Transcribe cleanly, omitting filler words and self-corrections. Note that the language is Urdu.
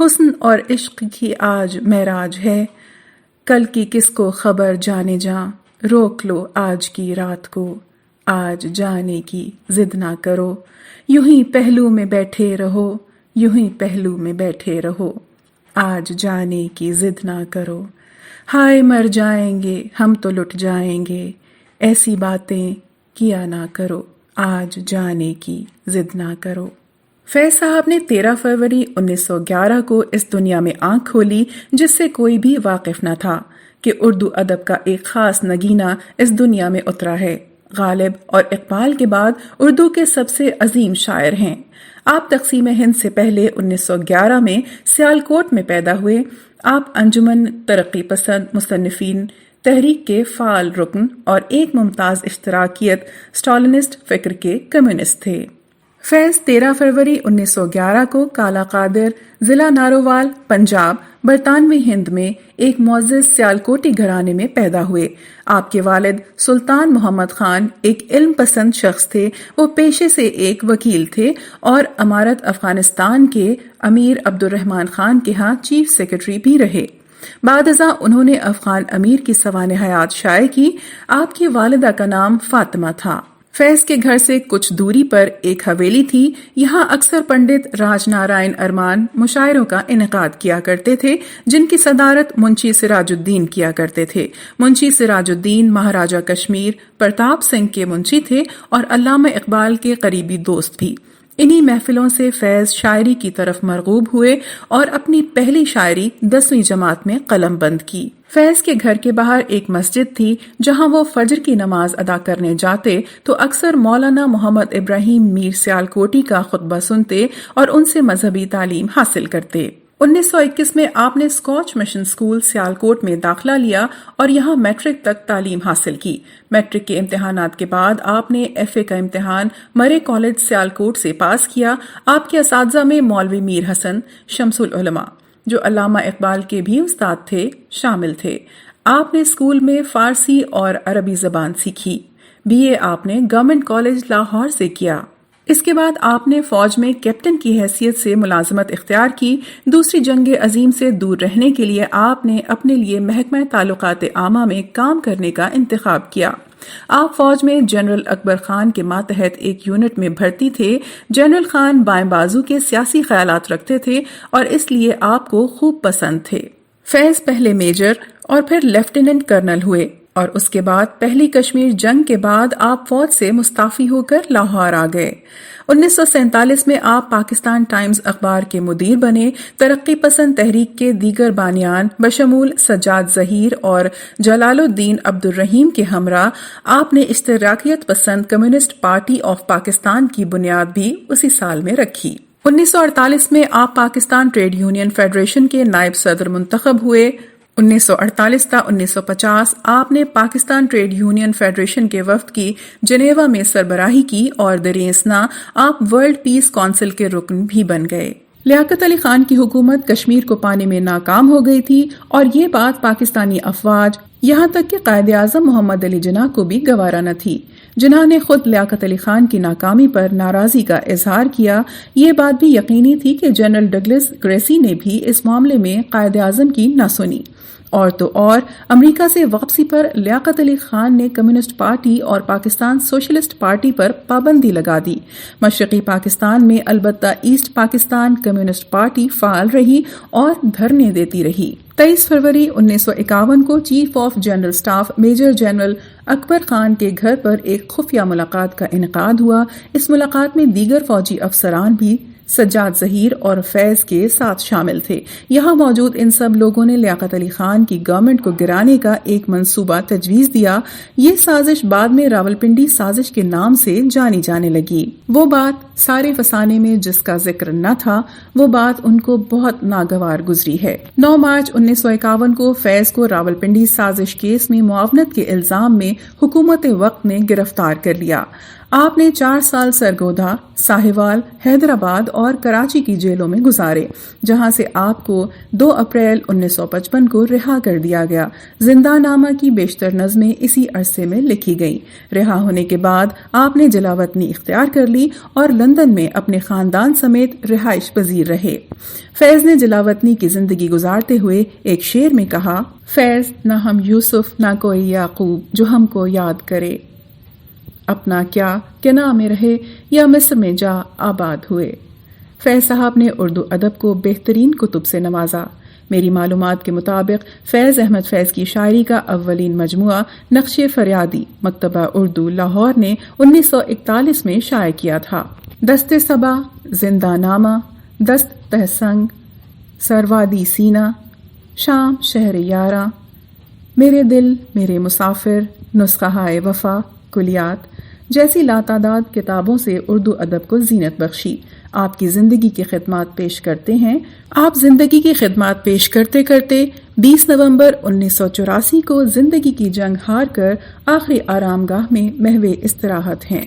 حسن اور عشق کی آج معراج ہے، کل کی کس کو خبر جانے جاں، روک لو آج کی رات کو، آج جانے کی ضد نہ کرو، یوں ہی پہلو میں بیٹھے رہو، یوں ہی پہلو میں بیٹھے رہو، آج جانے کی ضد نہ کرو، ہائے مر جائیں گے ہم تو لٹ جائیں گے، ایسی باتیں کیا نہ کرو، آج جانے کی ضد نہ کرو۔ فیض صاحب نے 13 فروری 1911 کو اس دنیا میں آنکھ کھولی جس سے کوئی بھی واقف نہ تھا کہ اردو ادب کا ایک خاص نگینہ اس دنیا میں اترا ہے۔ غالب اور اقبال کے بعد اردو کے سب سے عظیم شاعر ہیں۔ آپ تقسیم ہند سے پہلے 1911 میں سیالکوٹ میں پیدا ہوئے۔ آپ انجمن ترقی پسند مصنفین تحریک کے فعال رکن اور ایک ممتاز اشتراکیت اسٹالنسٹ فکر کے کمیونسٹ تھے۔ فیض 13 فروری 1911 کو کالا قادر، ضلع نارووال، پنجاب، برطانوی ہند میں ایک معزز سیالکوٹی گھرانے میں پیدا ہوئے۔ آپ کے والد سلطان محمد خان ایک علم پسند شخص تھے۔ وہ پیشے سے ایک وکیل تھے اور امارت افغانستان کے امیر عبد الرحمن خان کے ہاں چیف سیکرٹری بھی رہے۔ بعد ازاں انہوں نے افغان امیر کی سوانح حیات شائع کی۔ آپ کی والدہ کا نام فاطمہ تھا۔ فیض کے گھر سے کچھ دوری پر ایک حویلی تھی۔ یہاں اکثر پنڈت راج نارائن ارمان مشاعروں کا انعقاد کیا کرتے تھے جن کی صدارت منشی سراج الدین کیا کرتے تھے۔ منشی سراج الدین مہاراجہ کشمیر پرتاپ سنگھ کے منشی تھے اور علامہ اقبال کے قریبی دوست بھی۔ انہی محفلوں سے فیض شاعری کی طرف مرغوب ہوئے اور اپنی پہلی شاعری 10ویں جماعت میں قلم بند کی۔ فیض کے گھر کے باہر ایک مسجد تھی جہاں وہ فجر کی نماز ادا کرنے جاتے تو اکثر مولانا محمد ابراہیم میر سیالکوٹی کا خطبہ سنتے اور ان سے مذہبی تعلیم حاصل کرتے۔ 1921 میں آپ نے اسکاچ مشن اسکول سیالکوٹ میں داخلہ لیا اور یہاں میٹرک تک تعلیم حاصل کی۔ میٹرک کے امتحانات کے بعد آپ نے ایف اے کا امتحان مرے کالج سیالکوٹ سے پاس کیا۔ آپ کے اساتذہ میں مولوی میر حسن، شمس العلماء جو علامہ اقبال کے بھی استاد تھے شامل تھے۔ آپ نے اسکول میں فارسی اور عربی زبان سیکھی۔ بی اے آپ نے گورنمنٹ کالج لاہور سے کیا۔ اس کے بعد آپ نے فوج میں کیپٹن کی حیثیت سے ملازمت اختیار کی۔ دوسری جنگ عظیم سے دور رہنے کے لیے آپ نے اپنے لیے محکمہ تعلقات عامہ میں کام کرنے کا انتخاب کیا۔ آپ فوج میں جنرل اکبر خان کے ماتحت ایک یونٹ میں بھرتی تھے۔ جنرل خان بائیں بازو کے سیاسی خیالات رکھتے تھے اور اس لیے آپ کو خوب پسند تھے۔ فیض پہلے میجر اور پھر لیفٹیننٹ کرنل ہوئے اور اس کے بعد پہلی کشمیر جنگ کے بعد آپ فوج سے مستعفی ہو کر لاہور آ گئے۔ 1947 میں آپ پاکستان ٹائمز اخبار کے مدیر بنے۔ ترقی پسند تحریک کے دیگر بانیان بشمول سجاد ظہیر اور جلال الدین عبد الرحیم کے ہمراہ آپ نے اشتراکیت پسند کمیونسٹ پارٹی آف پاکستان کی بنیاد بھی اسی سال میں رکھی۔ 1948 میں آپ پاکستان ٹریڈ یونین فیڈریشن کے نائب صدر منتخب ہوئے۔ 1948 تا 1950 آپ نے پاکستان ٹریڈ یونین فیڈریشن کے وفد کی جنیوا میں سربراہی کی اور دریں اثنا آپ ورلڈ پیس کونسل کے رکن بھی بن گئے۔ لیاقت علی خان کی حکومت کشمیر کو پانے میں ناکام ہو گئی تھی اور یہ بات پاکستانی افواج یہاں تک کہ قائد اعظم محمد علی جناح کو بھی گوارا نہ تھی۔ جناح نے خود لیاقت علی خان کی ناکامی پر ناراضی کا اظہار کیا۔ یہ بات بھی یقینی تھی کہ جنرل ڈگلس گریسی نے بھی اس معاملے میں قائد اعظم کی نہ سنی۔ اور تو اور امریکہ سے واپسی پر لیاقت علی خان نے کمیونسٹ پارٹی اور پاکستان سوشلسٹ پارٹی پر پابندی لگا دی۔ مشرقی پاکستان میں البتہ ایسٹ پاکستان کمیونسٹ پارٹی فعال رہی اور دھرنے دیتی رہی۔ 23 فروری 1951 کو chief of general staff major general Akbar Khan کے گھر پر ایک خفیہ ملاقات کا انعقاد ہوا۔ اس ملاقات میں دیگر فوجی افسران بھی سجاد ظہیر اور فیض کے ساتھ شامل تھے۔ یہاں موجود ان سب لوگوں نے لیاقت علی خان کی گورنمنٹ کو گرانے کا ایک منصوبہ تجویز دیا۔ یہ سازش بعد میں راولپنڈی سازش کے نام سے جانی جانے لگی۔ وہ بات سارے فسانے میں جس کا ذکر نہ تھا، وہ بات ان کو بہت ناگوار گزری ہے۔ 9 مارچ 1951 کو فیض کو راولپنڈی سازش کیس میں معاونت کے الزام میں حکومت وقت نے گرفتار کر لیا۔ آپ نے 4 سال سرگودا، ساہیوال، حیدرآباد اور کراچی کی جیلوں میں گزارے، جہاں سے آپ کو 2 اپریل 1955 کو رہا کر دیا گیا۔ زندہ نامہ کی بیشتر نظمیں اسی عرصے میں لکھی گئیں۔ رہا ہونے کے بعد آپ نے جلاوطنی اختیار کر لی اور لندن میں اپنے خاندان سمیت رہائش پذیر رہے۔ فیض نے جلاوطنی کی زندگی گزارتے ہوئے ایک شعر میں کہا، فیض نہ ہم یوسف نہ کوئی یعقوب جو ہم کو یاد کرے، اپنا کیا کہ نام رہے یا مصر میں جا آباد ہوئے۔ فیض صاحب نے اردو ادب کو بہترین کتب سے نوازا۔ میری معلومات کے مطابق فیض احمد فیض کی شاعری کا اولین مجموعہ نقش فریادی مکتبہ اردو لاہور نے 1941 میں شائع کیا تھا۔ دست صبا، زندہ نامہ، دست تہسنگ، سروادی سینہ، شام شہر یاراں، میرے دل میرے مسافر، نسخہ وفا، کلیات جیسی لاتعداد کتابوں سے اردو ادب کو زینت بخشی۔ آپ کی زندگی کی خدمات پیش کرتے ہیں۔ آپ زندگی کی خدمات پیش کرتے کرتے 20 نومبر 1984 کو زندگی کی جنگ ہار کر آخری آرام گاہ میں محو استراحت ہیں۔